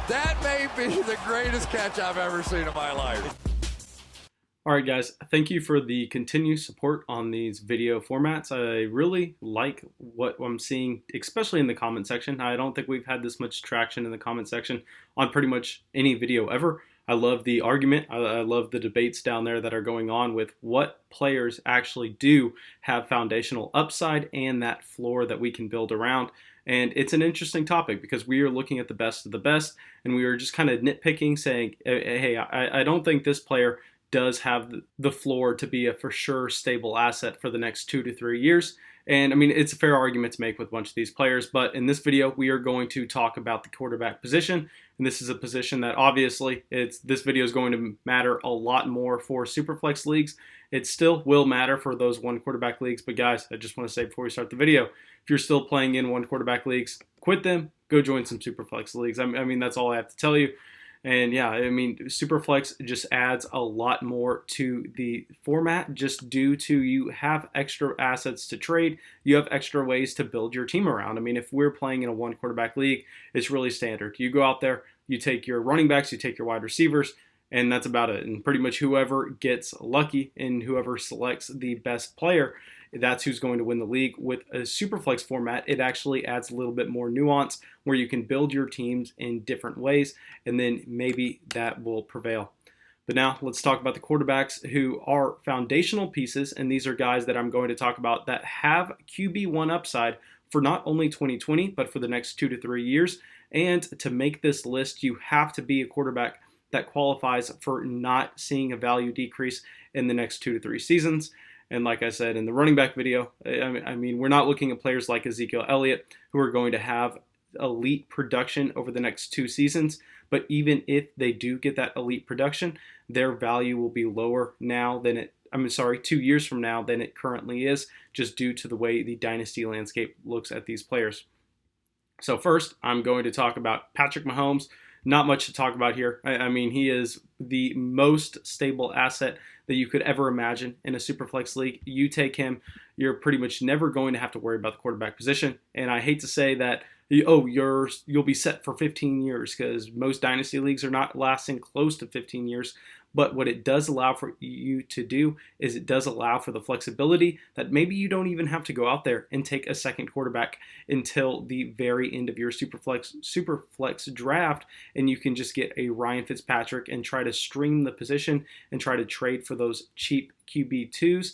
That may be the greatest catch I've ever seen in my life. All right, guys, thank you for the continued support on these video formats. I really like what I'm seeing, especially in the comment section. I don't think we've had this much traction in the comment section on pretty much any video ever. I love the argument. I love the debates down there that are going on with what players actually do have foundational upside and that floor that we can build around. And it's an interesting topic because we are looking at the best of the best, and we are just kind of nitpicking, saying, hey, I don't think this player does have the floor to be a for sure stable asset for the next 2 to 3 years. And I mean, it's a fair argument to make with a bunch of these players, but in this video, we are going to talk about the quarterback position. And this is a position that obviously this video is going to matter a lot more for Superflex leagues. It still will matter for those one quarterback leagues. But guys, I just want to say before we start the video, if you're still playing in one quarterback leagues, quit them, go join some Superflex leagues. I mean, that's all I have to tell you. And yeah, I mean, Superflex just adds a lot more to the format just due to you have extra assets to trade. You have extra ways to build your team around. I mean, if we're playing in a one quarterback league, it's really standard. You go out there, you take your running backs, you take your wide receivers, and that's about it. And pretty much whoever gets lucky and whoever selects the best player, that's who's going to win the league. With a Superflex format, it actually adds a little bit more nuance where you can build your teams in different ways, and then maybe that will prevail. But now let's talk about the quarterbacks who are foundational pieces, and these are guys that I'm going to talk about that have QB1 upside for not only 2020, but for the next 2 to 3 years. And to make this list, you have to be a quarterback that qualifies for not seeing a value decrease in the next 2 to 3 seasons. And like I said in the running back video, I mean, we're not looking at players like Ezekiel Elliott who are going to have elite production over the next 2 seasons. But even if they do get that elite production, their value will be lower now than 2 years from now than it currently is, just due to the way the dynasty landscape looks at these players. So first, I'm going to talk about Patrick Mahomes. Not much to talk about here. I mean, he is the most stable asset that you could ever imagine in a Superflex league. You take him, you're pretty much never going to have to worry about the quarterback position. And I hate to say that, you'll be set for 15 years because most dynasty leagues are not lasting close to 15 years. But what it does allow for you to do is it does allow for the flexibility that maybe you don't even have to go out there and take a second quarterback until the very end of your Superflex draft, and you can just get a Ryan Fitzpatrick and try to stream the position and try to trade for those cheap QB2s.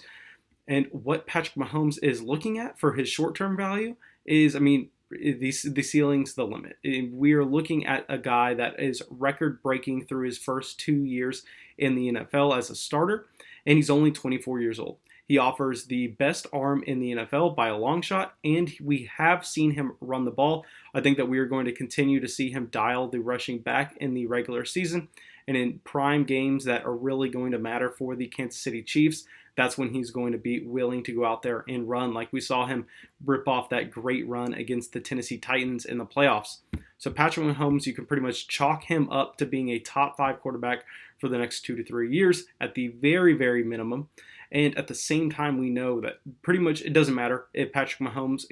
And what Patrick Mahomes is looking at for his short-term value is, I mean, the ceiling's the limit. We are looking at a guy that is record-breaking through his first 2 years in the NFL as a starter, and he's only 24 years old. He offers the best arm in the NFL by a long shot, and we have seen him run the ball. I think that we are going to continue to see him dial the rushing back in the regular season, and in prime games that are really going to matter for the Kansas City Chiefs, that's when he's going to be willing to go out there and run, like we saw him rip off that great run against the Tennessee Titans in the playoffs. So Patrick Mahomes, you can pretty much chalk him up to being a top 5 quarterback for the next 2 to 3 years at the very, very minimum. And at the same time, we know that pretty much it doesn't matter if Patrick Mahomes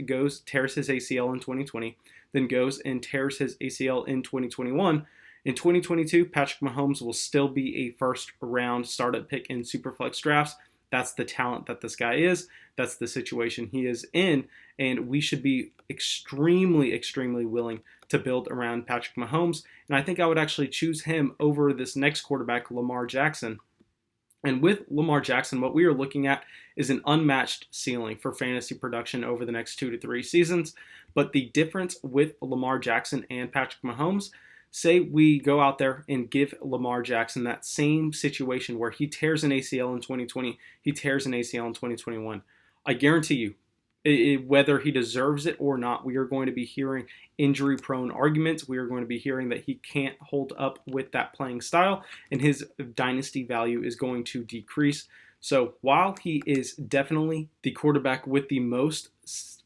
tears his ACL in 2020, then goes and tears his ACL in 2021. In 2022, Patrick Mahomes will still be a first-round startup pick in Superflex drafts. That's the talent that this guy is. That's the situation he is in. And we should be extremely, extremely willing to build around Patrick Mahomes. And I think I would actually choose him over this next quarterback, Lamar Jackson. And with Lamar Jackson, what we are looking at is an unmatched ceiling for fantasy production over the next 2 to 3 seasons. But the difference with Lamar Jackson and Patrick Mahomes, say we go out there and give Lamar Jackson that same situation where he tears an ACL in 2020, he tears an ACL in 2021. I guarantee you, whether he deserves it or not, we are going to be hearing injury-prone arguments. We are going to be hearing that he can't hold up with that playing style, and his dynasty value is going to decrease. So while he is definitely the quarterback with the most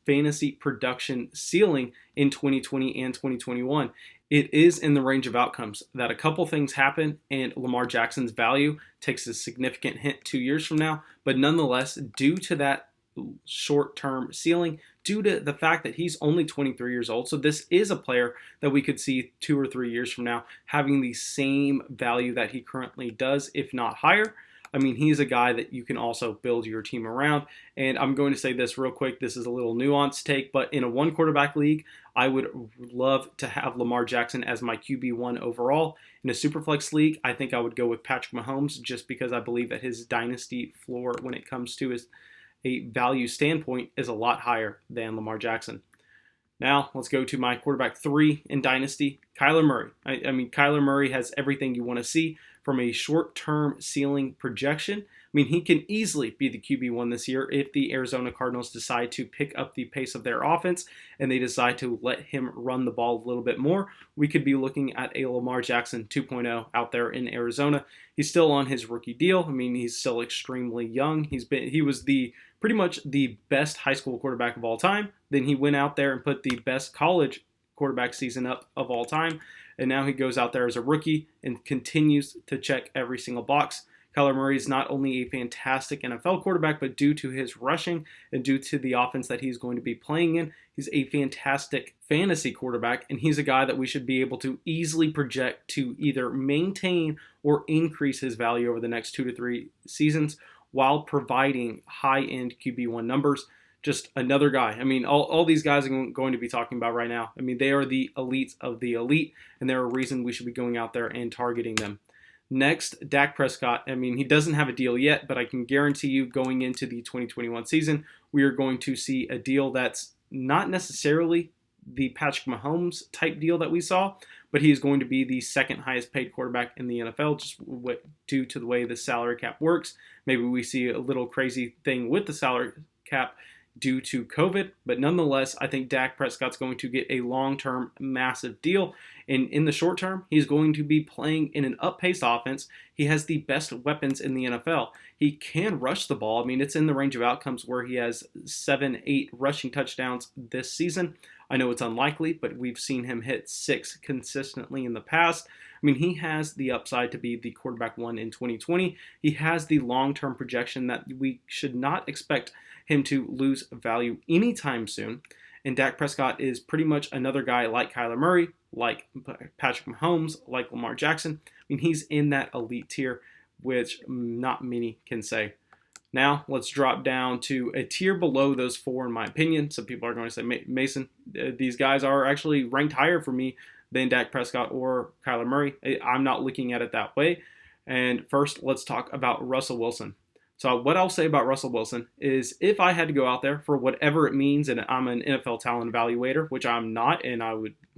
fantasy production ceiling in 2020 and 2021, it is in the range of outcomes that a couple things happen and Lamar Jackson's value takes a significant hit 2 years from now. But nonetheless, due to that short-term ceiling due to the fact that he's only 23 years old. So this is a player that we could see 2 or 3 years from now having the same value that he currently does, if not higher. I mean, he's a guy that you can also build your team around. And I'm going to say this real quick. This is a little nuanced take, but in a one quarterback league, I would love to have Lamar Jackson as my QB1 overall. In a Superflex league, I think I would go with Patrick Mahomes just because I believe that his dynasty floor when it comes to a value standpoint is a lot higher than Lamar Jackson. Now, let's go to my quarterback 3 in Dynasty, Kyler Murray. I mean, Kyler Murray has everything you want to see from a short-term ceiling projection. I mean, he can easily be the QB1 this year if the Arizona Cardinals decide to pick up the pace of their offense and they decide to let him run the ball a little bit more. We could be looking at a Lamar Jackson 2.0 out there in Arizona. He's still on his rookie deal. I mean, he's still extremely young. He was pretty much the best high school quarterback of all time. Then he went out there and put the best college quarterback season up of all time. And now he goes out there as a rookie and continues to check every single box. Kyler Murray is not only a fantastic NFL quarterback, but due to his rushing and due to the offense that he's going to be playing in, he's a fantastic fantasy quarterback, and he's a guy that we should be able to easily project to either maintain or increase his value over the next 2 to 3 seasons while providing high-end QB1 numbers. Just another guy. I mean, all these guys I'm going to be talking about right now, I mean, they are the elites of the elite, and they're a reason we should be going out there and targeting them. Next, Dak Prescott. I mean, he doesn't have a deal yet, but I can guarantee you going into the 2021 season, we are going to see a deal that's not necessarily the Patrick Mahomes type deal that we saw, but he is going to be the second highest paid quarterback in the NFL just due to the way the salary cap works. Maybe we see a little crazy thing with the salary cap due to COVID, but nonetheless, I think Dak Prescott's going to get a long-term massive deal, and in the short term, he's going to be playing in an up-paced offense. He has the best weapons in the NFL. He can rush the ball. I mean, it's in the range of outcomes where he has 7-8 rushing touchdowns this season. I know it's unlikely, but we've seen him hit 6 consistently in the past. I mean, he has the upside to be the quarterback 1 in 2020. He has the long-term projection that we should not expect him to lose value anytime soon. And Dak Prescott is pretty much another guy like Kyler Murray, like Patrick Mahomes, like Lamar Jackson. I mean, he's in that elite tier, which not many can say. Now, let's drop down to a tier below those 4, in my opinion. Some people are going to say, Mason, these guys are actually ranked higher for me than Dak Prescott or Kyler Murray. I'm not looking at it that way. And first, let's talk about Russell Wilson. So what I'll say about Russell Wilson is if I had to go out there for whatever it means, and I'm an NFL talent evaluator, which I'm not, and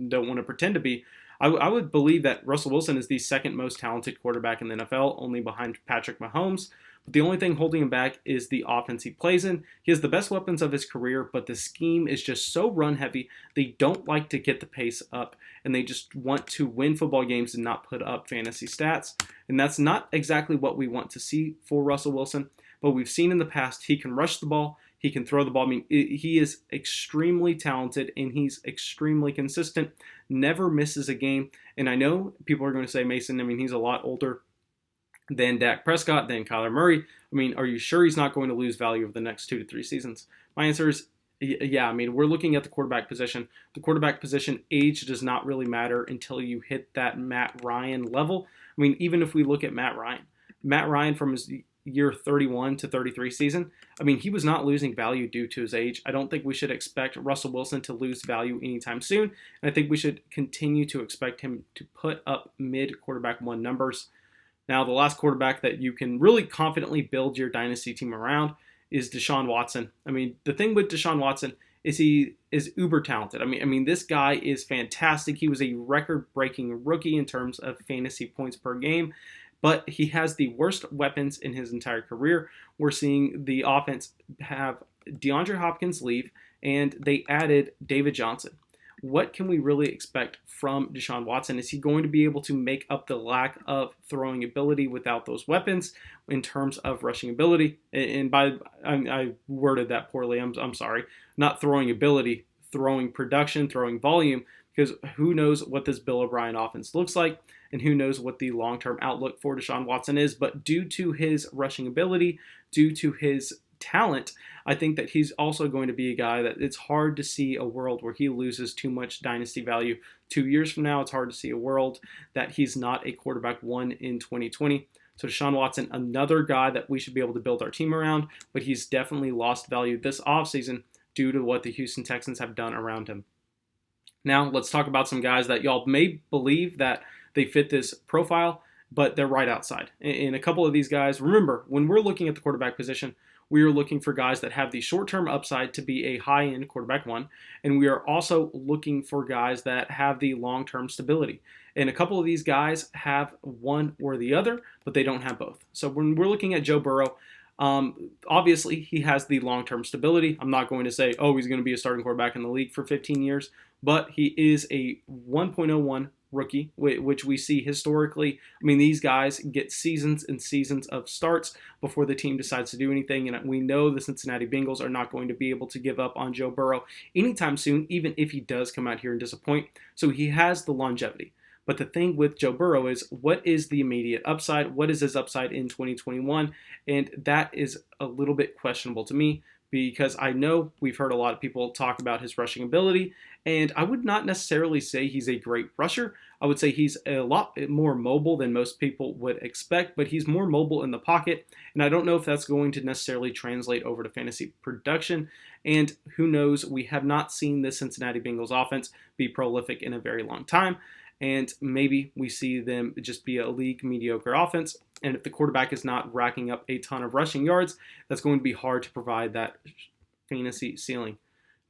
don't want to pretend to be, I would believe that Russell Wilson is the second most talented quarterback in the NFL, only behind Patrick Mahomes. But the only thing holding him back is the offense he plays in. He has the best weapons of his career, but the scheme is just so run-heavy. They don't like to get the pace up, and they just want to win football games and not put up fantasy stats. And that's not exactly what we want to see for Russell Wilson, but we've seen in the past he can rush the ball, he can throw the ball. I mean, he is extremely talented, and he's extremely consistent, never misses a game. And I know people are going to say, Mason, I mean, he's a lot older than Dak Prescott, than Kyler Murray. I mean, are you sure he's not going to lose value over the next 2 to 3 seasons? My answer is yeah. I mean, we're looking at the quarterback position. The quarterback position, age does not really matter until you hit that Matt Ryan level. I mean, even if we look at Matt Ryan from his year 31 to 33 season, I mean, he was not losing value due to his age. I don't think we should expect Russell Wilson to lose value anytime soon. And I think we should continue to expect him to put up mid quarterback 1 numbers. Now, the last quarterback that you can really confidently build your dynasty team around is Deshaun Watson. I mean, the thing with Deshaun Watson is he is uber talented. I mean, this guy is fantastic. He was a record-breaking rookie in terms of fantasy points per game, but he has the worst weapons in his entire career. We're seeing the offense have DeAndre Hopkins leave, and they added David Johnson. What can we really expect from Deshaun Watson? Is he going to be able to make up the lack of throwing ability without those weapons in terms of rushing ability? And I worded that poorly. I'm sorry. Not throwing ability, throwing production, throwing volume, because who knows what this Bill O'Brien offense looks like, and who knows what the long-term outlook for Deshaun Watson is. But due to his rushing ability, due to his talent, I think that he's also going to be a guy that it's hard to see a world where he loses too much dynasty value 2 years from now. It's hard to see a world that he's not a quarterback one in 2020. So Deshaun Watson, another guy that we should be able to build our team around, but he's definitely lost value this offseason due to what the Houston Texans have done around him. Now, let's talk about some guys that y'all may believe that they fit this profile, but they're right outside. And a couple of these guys, remember, when we're looking at the quarterback position, we are looking for guys that have the short-term upside to be a high-end quarterback one, and we are also looking for guys that have the long-term stability. And a couple of these guys have one or the other, but they don't have both. So when we're looking at Joe Burrow, obviously he has the long-term stability. I'm not going to say, oh, he's going to be a starting quarterback in the league for 15 years, but he is a 1.01 rookie, which we see historically. I mean, these guys get seasons and seasons of starts before the team decides to do anything, and we know the Cincinnati Bengals are not going to be able to give up on Joe Burrow anytime soon, even if he does come out here and disappoint. So he has the longevity. But the thing with Joe Burrow is, what is the immediate upside? What is his upside in 2021? And that is a little bit questionable to me, because I know we've heard a lot of people talk about his rushing ability, and I would not necessarily say he's a great rusher. I would say he's a lot more mobile than most people would expect, but he's more mobile in the pocket, and I don't know if that's going to necessarily translate over to fantasy production, and who knows, we have not seen this Cincinnati Bengals offense be prolific in a very long time, and maybe we see them just be a league mediocre offense. And if the quarterback is not racking up a ton of rushing yards, that's going to be hard to provide that fantasy ceiling.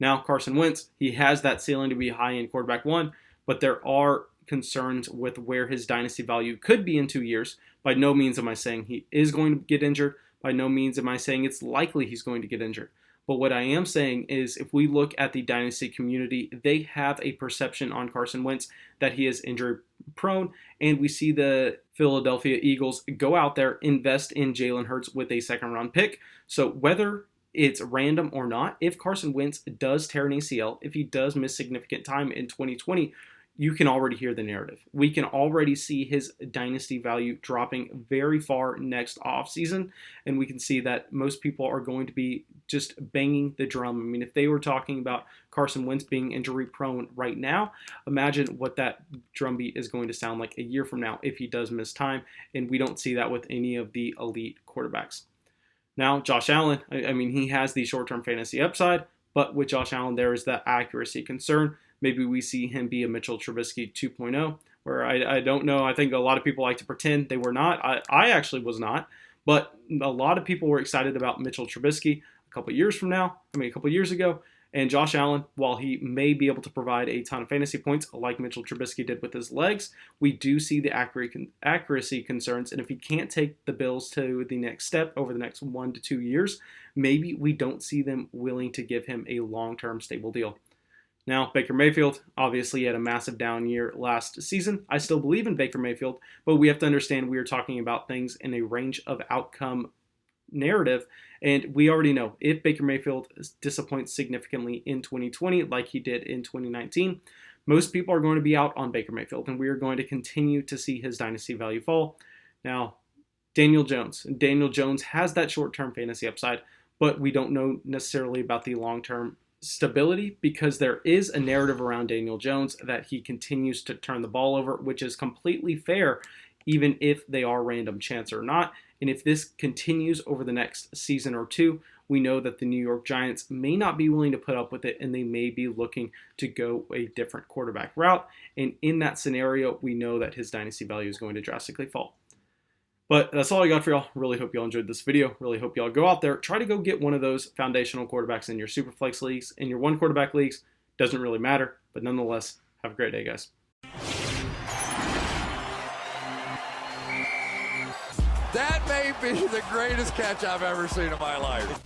Now, Carson Wentz, he has that ceiling to be high-end quarterback one, but there are concerns with where his dynasty value could be in 2 years. By no means am I saying he is going to get injured. By no means am I saying it's likely he's going to get injured. But what I am saying is, if we look at the dynasty community, they have a perception on Carson Wentz that he is injury prone, and we see the Philadelphia Eagles go out there, invest in Jalen Hurts with a second-round pick. So whether it's random or not, if Carson Wentz does tear an ACL, if he does miss significant time in 2020, you can already hear the narrative. We can already see his dynasty value dropping very far next offseason, and we can see that most people are going to be just banging the drum. I mean, if they were talking about Carson Wentz being injury prone right now, imagine what that drumbeat is going to sound like a year from now if he does miss time, and we don't see that with any of the elite quarterbacks. Now, Josh Allen, I mean, he has the short-term fantasy upside, but with Josh Allen, there is that accuracy concern. Maybe we see him be a Mitchell Trubisky 2.0, where I don't know. I think a lot of people like to pretend they were not. I actually was not, but a lot of people were excited about Mitchell Trubisky a couple years ago. And Josh Allen, while he may be able to provide a ton of fantasy points like Mitchell Trubisky did with his legs, we do see the accuracy concerns. And if he can't take the Bills to the next step over the next 1 to 2 years, maybe we don't see them willing to give him a long-term stable deal. Now, Baker Mayfield obviously had a massive down year last season. I still believe in Baker Mayfield, but we have to understand we are talking about things in a range of outcome narrative, and we already know if Baker Mayfield disappoints significantly in 2020 like he did in 2019, most people are going to be out on Baker Mayfield, and we are going to continue to see his dynasty value fall. Now, Daniel Jones has that short-term fantasy upside, but we don't know necessarily about the long-term stability, because there is a narrative around Daniel Jones that he continues to turn the ball over, which is completely fair, even if they are random chance or not. And if this continues over the next season or two, we know that the New York Giants may not be willing to put up with it, and they may be looking to go a different quarterback route. And in that scenario, we know that his dynasty value is going to drastically fall. But that's all I got for y'all. Really hope y'all enjoyed this video. Really hope y'all go out there, try to go get one of those foundational quarterbacks in your SUPERFLEX leagues, in your one quarterback leagues. Doesn't really matter, but nonetheless, have a great day, guys. That may be the greatest catch I've ever seen in my life.